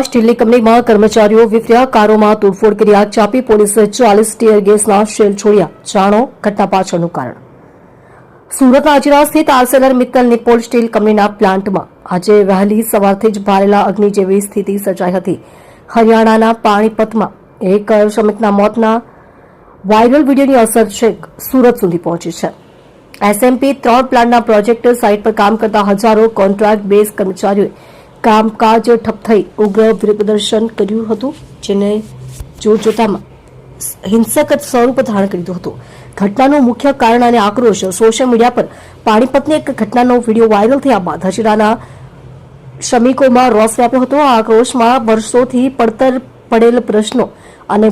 સ્ટીલની કંપનીમાં કર્મચારીઓ વિફર્યા, કારોમાં તોડફોડ કરી આગ ચાપી, પોલીસે 40 ટીયર ગેસના શેલ છોડ્યા. જાણો ઘટના પાછળનું કારણ. સુરતના અજીરા સ્થિત આર્સેલર મિત્તલ નિપ્પોલ સ્ટીલ કંપનીના પ્લાન્ટમાં આજે વહેલી સવારથી જ ભારેલા અગ્નિ જેવી સ્થિતિ સર્જાઈ હતી. હરિયાણાના પાણીપતમાં એક શ્રમિકના મોતના વાયરલ વિડીયોની અસર છેક સુરત સુધી પહોંચી છે. SMP 3 પ્લાન્ટના પ્રોજેક્ટ સાઇટ પર કામ કરતા હજારો કોન્ટ્રાક્ટ બેઝ કર્મચારીઓએ કામકાજ ઠપ થઈ ઉગ્ર વિરોધ પ્રદર્શન કર્યું હતું, જેને જોતજોતામાં હિંસક સ્વરૂપ ધારણ કર્યું હતું. ઘટનાનું મુખ્ય કારણ અને આક્રોશ. સોશિયલ મીડિયા પર પાણીપતની એક ઘટનાનો વિડીયો વાયરલ થયા બાદ હજીરાના શ્રમિકોમાં રોષ વ્યાપ્યો હતો. આ આક્રોશમાં વર્ષોથી પડતર પડેલ પ્રશ્નો અને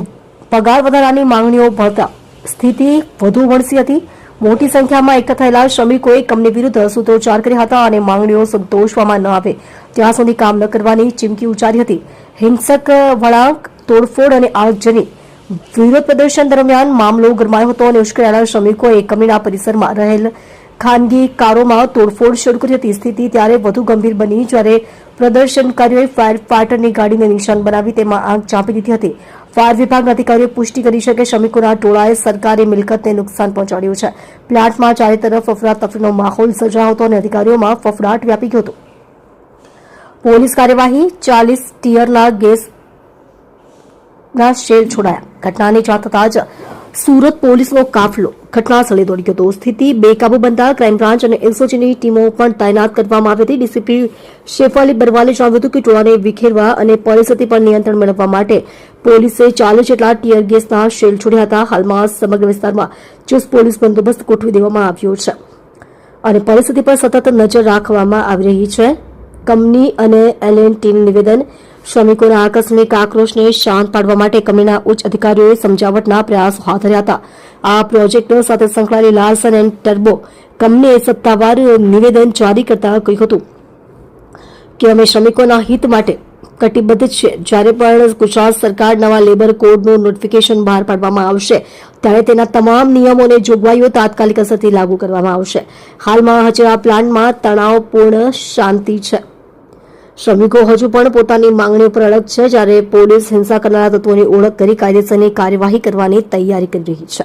પગાર વધારાની માંગણીઓ ભળતા સ્થિતિ વધુ વણસી હતી. મોટી સંખ્યામાં એકઠા થયેલા શ્રમિકોએ કંપની વિરુદ્ધ સૂત્રોચ્ચાર કર્યા હતા અને માંગણીઓ સંતોષવામાં ન આવે ત્યાં સુધી કામ ન કરવાની ચીમકી ઉચ્ચારી હતી. હિંસક વળાંક, તોડફોડ અને આગજની વિરોધ પ્રદર્શન દરમિયાન મામલો ગરમાયો હતો અને ઉશ્કેરાયેલા શ્રમિકોએ કંપનીના પરિસરમાં રહેલ ખાનગી કારોમાં તોડફોડ શરૂ કરી હતી. સ્થિતિ ત્યારે વધુ ગંભીર બની જ્યારે પ્રદર્શનકારીઓએ ફાયર ફાઇટરની ગાડીને નિશાન બનાવી તેમાં આગ ચાંપી દીધી હતી. ફાયર વિભાગના અધિકારીઓએ પુષ્ટિ કરી છે કે શ્રમિકોના ટોળાએ સરકારી મિલકતને નુકસાન પહોંચાડ્યું છે. પ્લાન્ટમાં ચારે તરફ અફરાતફરીનો માહોલ સર્જાયો હતો અને અધિકારીઓમાં ફફડાટ વ્યાપી ગયો હતો. પોલીસ કાર્યવાહી, 40 ટીયરના ગેસના શેલ છોડાયા. ઘટનાની જાણ થતાં જ સુરત પોલીસનો કાફલો ઘટના સ્થળે દોડી ગયો હતો. સ્થિતિ બેકાબુ બનતા ક્રાઇમ બ્રાન્ચ અને એસઓજીની ટીમો પણ તૈનાત કરવામાં આવી હતી. ડીસીપી શેફાલી બરવાલે જણાવ્યું હતું કે ટોળાને વિખેરવા અને પરિસ્થિતિ પર નિયંત્રણ મેળવવા માટે પોલીસે 40 જેટલા ટીયર ગેસના શેલ છોડ્યા હતા. હાલમાં સમગ્ર વિસ્તારમાં ચુસ્ત પોલીસ બંદોબસ્ત ગોઠવી દેવામાં આવ્યો છે અને પરિસ્થિતિ પર સતત નજર રાખવામાં આવી રહી છે. કંપની અને L&Tનું નિવેદન. શ્રમિકોના આકસ્મિક આક્રોશને શાંત પાડવા માટે કંપનીના ઉચ્ચ અધિકારીઓએ સમજાવટના પ્રયાસો હાથ ધર્યા હતા. આ પ્રોજેક્ટ સાથે સંકળાયેલી લાર્સન એન્ડ ટર્બો કંપનીએ સત્તાવાર નિવેદન જારી કરતા કહ્યું હતું કે અમે શ્રમિકોના હિત માટે કટિબદ્ધ છે. જ્યારે પણ ગુજરાત સરકાર નવા લેબર કોડનું નોટિફિકેશન બહાર પાડવામાં આવશે ત્યારે તેના તમામ નિયમો અને જોગવાઈઓ તાત્કાલિક અસરથી લાગુ કરવામાં આવશે. હાલમાં હજીરા પ્લાન્ટમાં તણાવપૂર્ણ શાંતિ છે. શ્રમિકો હજુ પણ પોતાની માંગણીઓ પર અડગ છે, જ્યારે પોલીસ હિંસા કરનારા તત્વોની ઓળખ કરી કાયદેસરની કાર્યવાહી કરવાની તૈયારી કરી રહી છે.